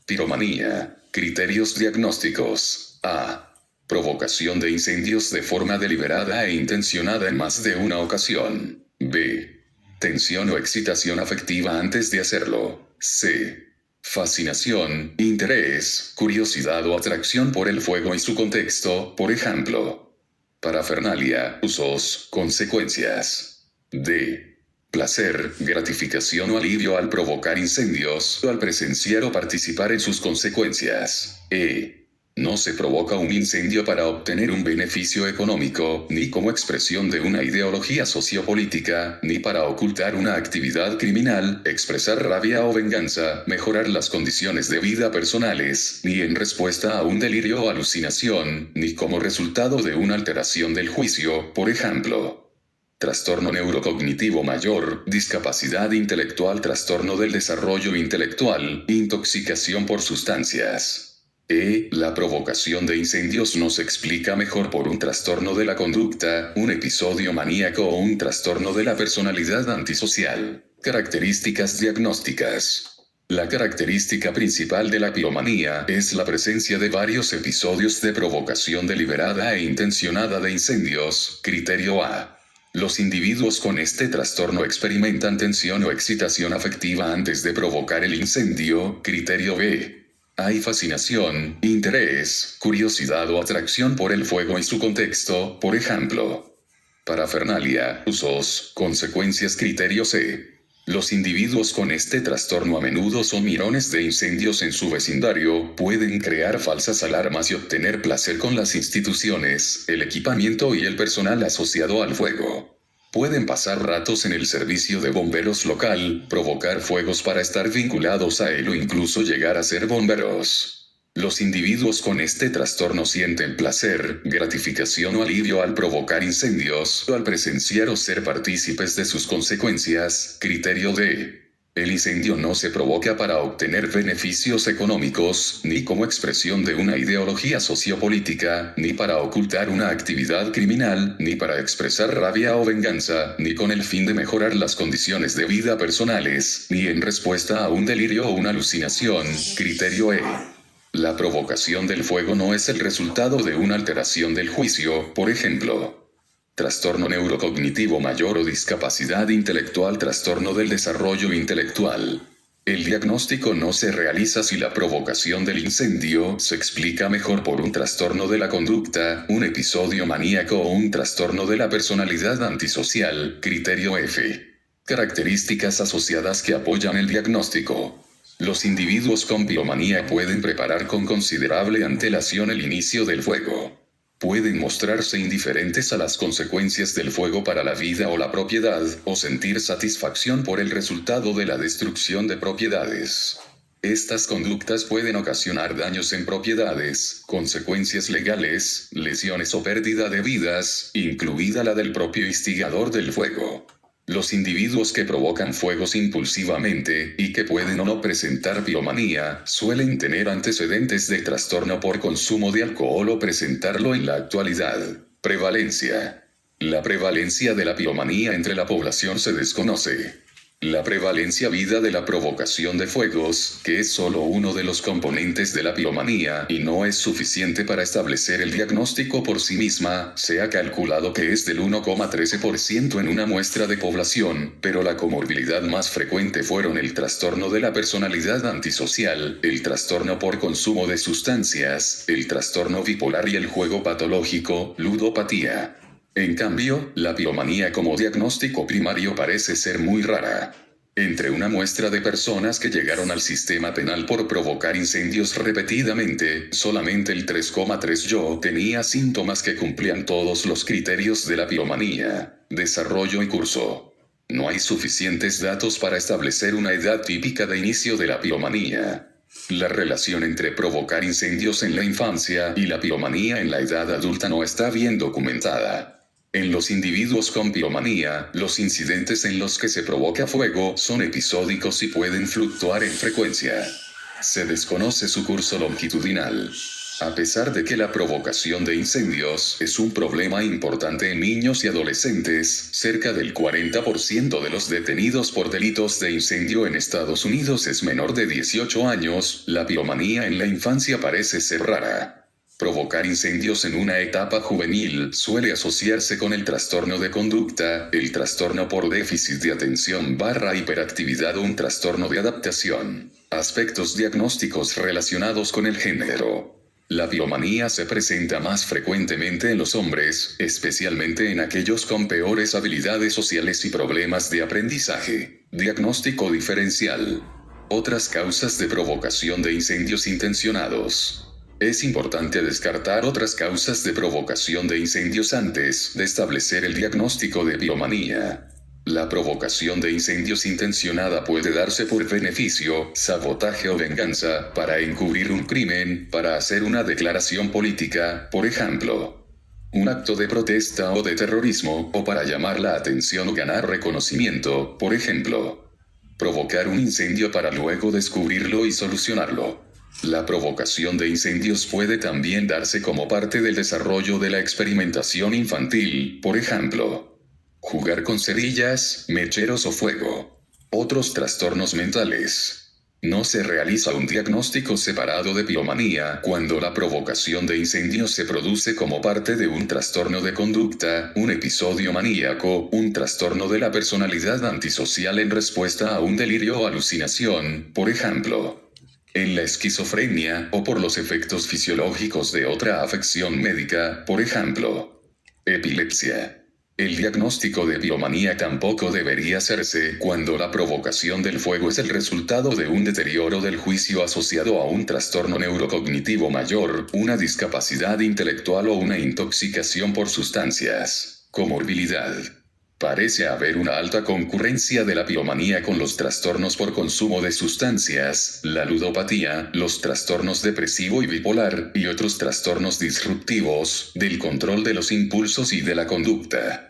Piromanía. Criterios diagnósticos. A. Provocación de incendios de forma deliberada e intencionada en más de una ocasión. B. Tensión o excitación afectiva antes de hacerlo. C. Fascinación, interés, curiosidad o atracción por el fuego y su contexto, por ejemplo. Parafernalia, usos, consecuencias. D. Placer, gratificación o alivio al provocar incendios o al presenciar o participar en sus consecuencias. E. No se provoca un incendio para obtener un beneficio económico, ni como expresión de una ideología sociopolítica, ni para ocultar una actividad criminal, expresar rabia o venganza, mejorar las condiciones de vida personales, ni en respuesta a un delirio o alucinación, ni como resultado de una alteración del juicio, por ejemplo. Trastorno neurocognitivo mayor, discapacidad intelectual, trastorno del desarrollo intelectual, intoxicación por sustancias. La provocación de incendios no se explica mejor por un trastorno de la conducta, un episodio maníaco o un trastorno de la personalidad antisocial. Características diagnósticas. La característica principal de la piromanía es la presencia de varios episodios de provocación deliberada e intencionada de incendios, criterio A. Los individuos con este trastorno experimentan tensión o excitación afectiva antes de provocar el incendio, criterio B. Hay fascinación, interés, curiosidad o atracción por el fuego y su contexto, por ejemplo. Parafernalia, usos, consecuencias, criterio C. Los individuos con este trastorno a menudo son mirones de incendios en su vecindario, pueden crear falsas alarmas y obtener placer con las instituciones, el equipamiento y el personal asociado al fuego. Pueden pasar ratos en el servicio de bomberos local, provocar fuegos para estar vinculados a él o incluso llegar a ser bomberos. Los individuos con este trastorno sienten placer, gratificación o alivio al provocar incendios o al presenciar o ser partícipes de sus consecuencias, criterio D. El incendio no se provoca para obtener beneficios económicos, ni como expresión de una ideología sociopolítica, ni para ocultar una actividad criminal, ni para expresar rabia o venganza, ni con el fin de mejorar las condiciones de vida personales, ni en respuesta a un delirio o una alucinación, criterio E. La provocación del fuego no es el resultado de una alteración del juicio, por ejemplo. Trastorno neurocognitivo mayor o discapacidad intelectual, trastorno del desarrollo intelectual. El diagnóstico no se realiza si la provocación del incendio se explica mejor por un trastorno de la conducta, un episodio maníaco o un trastorno de la personalidad antisocial, criterio F. Características asociadas que apoyan el diagnóstico. Los individuos con piromanía pueden preparar con considerable antelación el inicio del fuego. Pueden mostrarse indiferentes a las consecuencias del fuego para la vida o la propiedad, o sentir satisfacción por el resultado de la destrucción de propiedades. Estas conductas pueden ocasionar daños en propiedades, consecuencias legales, lesiones o pérdida de vidas, incluida la del propio instigador del fuego. Los individuos que provocan fuegos impulsivamente, y que pueden o no presentar piromanía, suelen tener antecedentes de trastorno por consumo de alcohol o presentarlo en la actualidad. Prevalencia. La prevalencia de la piromanía entre la población se desconoce. La prevalencia vida de la provocación de fuegos, que es solo uno de los componentes de la piromanía y no es suficiente para establecer el diagnóstico por sí misma, se ha calculado que es del 1,13% en una muestra de población, pero la comorbilidad más frecuente fueron el trastorno de la personalidad antisocial, el trastorno por consumo de sustancias, el trastorno bipolar y el juego patológico, ludopatía. En cambio, la piromanía como diagnóstico primario parece ser muy rara. Entre una muestra de personas que llegaron al sistema penal por provocar incendios repetidamente, solamente el 3,3% tenía síntomas que cumplían todos los criterios de la piromanía. Desarrollo y curso. No hay suficientes datos para establecer una edad típica de inicio de la piromanía. La relación entre provocar incendios en la infancia y la piromanía en la edad adulta no está bien documentada. En los individuos con piromanía, los incidentes en los que se provoca fuego son episódicos y pueden fluctuar en frecuencia. Se desconoce su curso longitudinal. A pesar de que la provocación de incendios es un problema importante en niños y adolescentes, cerca del 40% de los detenidos por delitos de incendio en Estados Unidos es menor de 18 años, la piromanía en la infancia parece ser rara. Provocar incendios en una etapa juvenil suele asociarse con el trastorno de conducta, el trastorno por déficit de atención / hiperactividad o un trastorno de adaptación. Aspectos diagnósticos relacionados con el género. La piromanía se presenta más frecuentemente en los hombres, especialmente en aquellos con peores habilidades sociales y problemas de aprendizaje. Diagnóstico diferencial. Otras causas de provocación de incendios intencionados. Es importante descartar otras causas de provocación de incendios antes de establecer el diagnóstico de piromanía. La provocación de incendios intencionada puede darse por beneficio, sabotaje o venganza, para encubrir un crimen, para hacer una declaración política, por ejemplo, un acto de protesta o de terrorismo, o para llamar la atención o ganar reconocimiento, por ejemplo, provocar un incendio para luego descubrirlo y solucionarlo. La provocación de incendios puede también darse como parte del desarrollo de la experimentación infantil, por ejemplo, jugar con cerillas, mecheros o fuego. Otros trastornos mentales. No se realiza un diagnóstico separado de piromanía cuando la provocación de incendios se produce como parte de un trastorno de conducta, un episodio maníaco, un trastorno de la personalidad antisocial en respuesta a un delirio o alucinación, por ejemplo, en la esquizofrenia, o por los efectos fisiológicos de otra afección médica, por ejemplo, epilepsia. El diagnóstico de piromanía tampoco debería hacerse cuando la provocación del fuego es el resultado de un deterioro del juicio asociado a un trastorno neurocognitivo mayor, una discapacidad intelectual o una intoxicación por sustancias. Comorbilidad. Parece haber una alta concurrencia de la piromanía con los trastornos por consumo de sustancias, la ludopatía, los trastornos depresivo y bipolar, y otros trastornos disruptivos, del control de los impulsos y de la conducta.